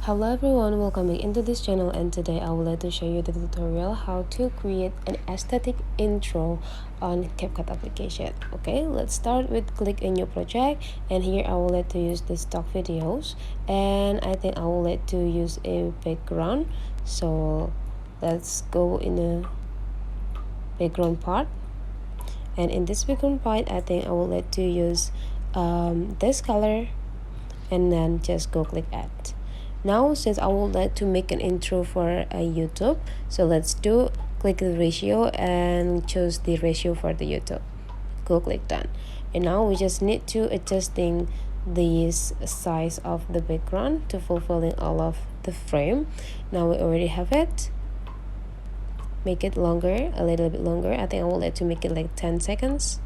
Hello everyone, welcome back into this channel, and today I would like to show you the tutorial how to create an aesthetic intro on CapCut application. Okay, let's start with click a new project, and here I would like to use the stock videos, and I think I would like to use a background. So let's go in the background part, and in this background part I think I would like to use this color, and then just go click add. Now, since I would like to make an intro for a YouTube, so let's click the ratio and choose the ratio for the YouTube. Go click done. And now we just need to adjusting the size of the background to fulfilling all of the frame. Now we already have it. Make it longer, a little bit longer. I think I would like to make it like 10 seconds.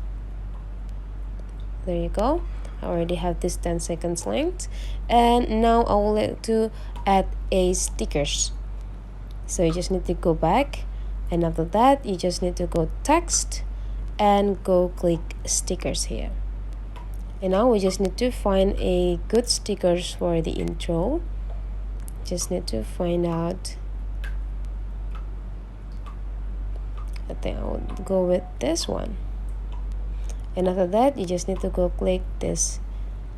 There you go. I already have this 10 seconds length, and now I would like to add a stickers. So you just need to go back, and after that you just need to go text and go click stickers here. And now we just need to find a good stickers for the intro. Just need to find out. I think I would go with this one. And after that you just need to go click this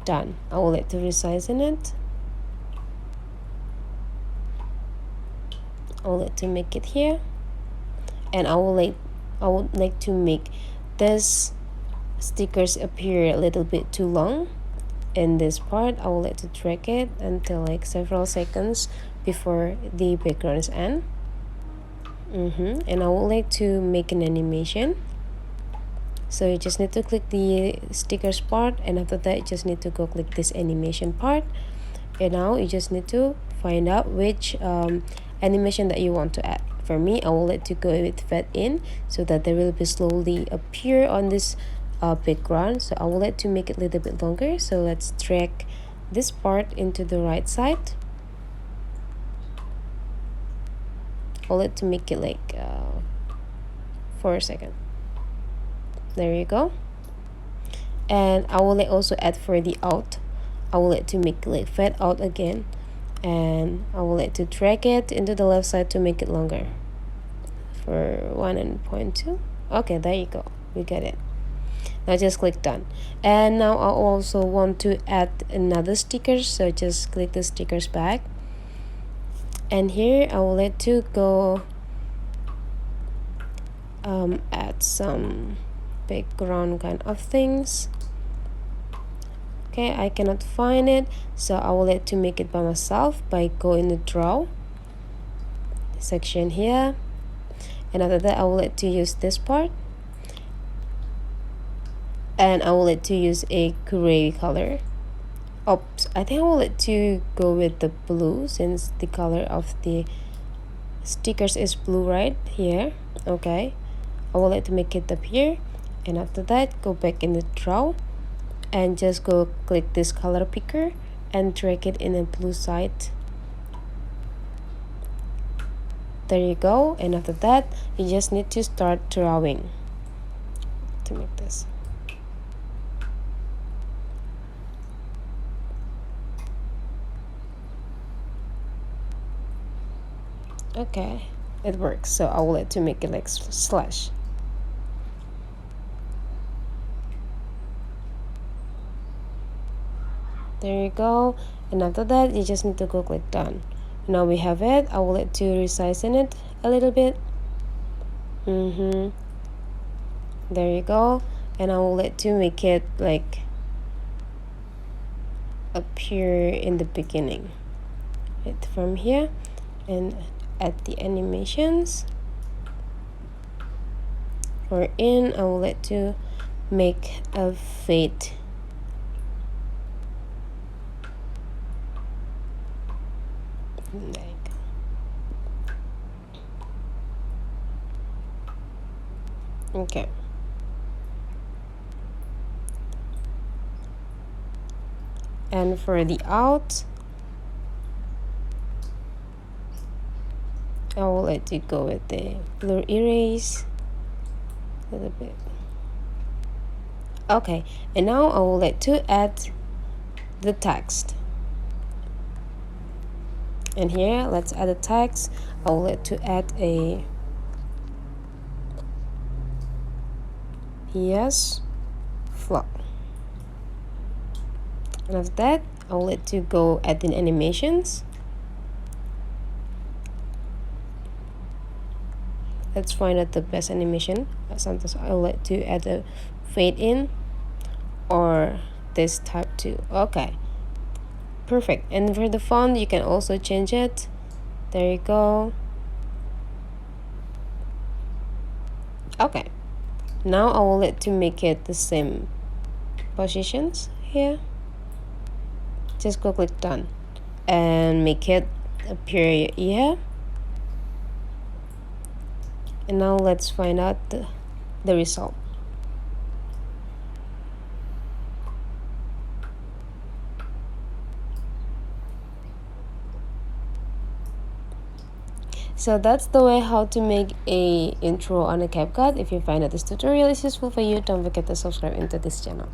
done. I will like to resize in it. I would like to make it here, and I would like to make this stickers appear a little bit too long. In this part I would like to drag it until like several seconds before the backgrounds end. And I would like to make an animation. So you just need to click the stickers part, and after that you just need to go click this animation part. And now you just need to find out which animation that you want to add. For me, I will like to go with fade in, so that they will be slowly appear on this background. So I would like to make it a little bit longer. So let's drag this part into the right side. I would like to make it like 4 seconds. There you go. And I will also add for the out. I will like to make like fade out again, and I will like to drag it into the left side to make it longer for 1.2. Okay, there you go, we get it. Now just click done. And now I also want to add another sticker, so just click the stickers back, and here I will like to go add some background kind of things. Okay, I cannot find it, so I will like to make it by myself by going to draw section here, and after that I will like to use this part, and I will like to use a gray color. Oops, I think I will like to go with the blue, since the color of the stickers is blue right here. Okay, I would like to make it appear, and after that go back in the draw and just go click this color picker and drag it in the blue side. There you go. And after that you just need to start drawing to make this. Okay, it works. So I will like to make it like slash. There you go. And after that you just need to go click done. Now we have it. I will like to resize in it a little bit. There you go. And I will like to make it like appear in the beginning, right from here, and at the animations for in I will like to make a fade. Okay. And for the out, I will like to go with the blur erase a little bit. Okay, and now I would like to add the text. And here let's add a text. I will let to add a yes vlog, and after that I will let to go add in animations. Let's find out the best animation. Sometimes I'll let to add a fade in or this type too. Okay, perfect. And for the font you can also change it. There you go. Okay, now I will let to make it the same positions here. Just go click done and make it appear here. And now let's find out the result. So that's the way how to make a intro on a CapCut. If you find that this tutorial is useful for you, don't forget to subscribe into this channel.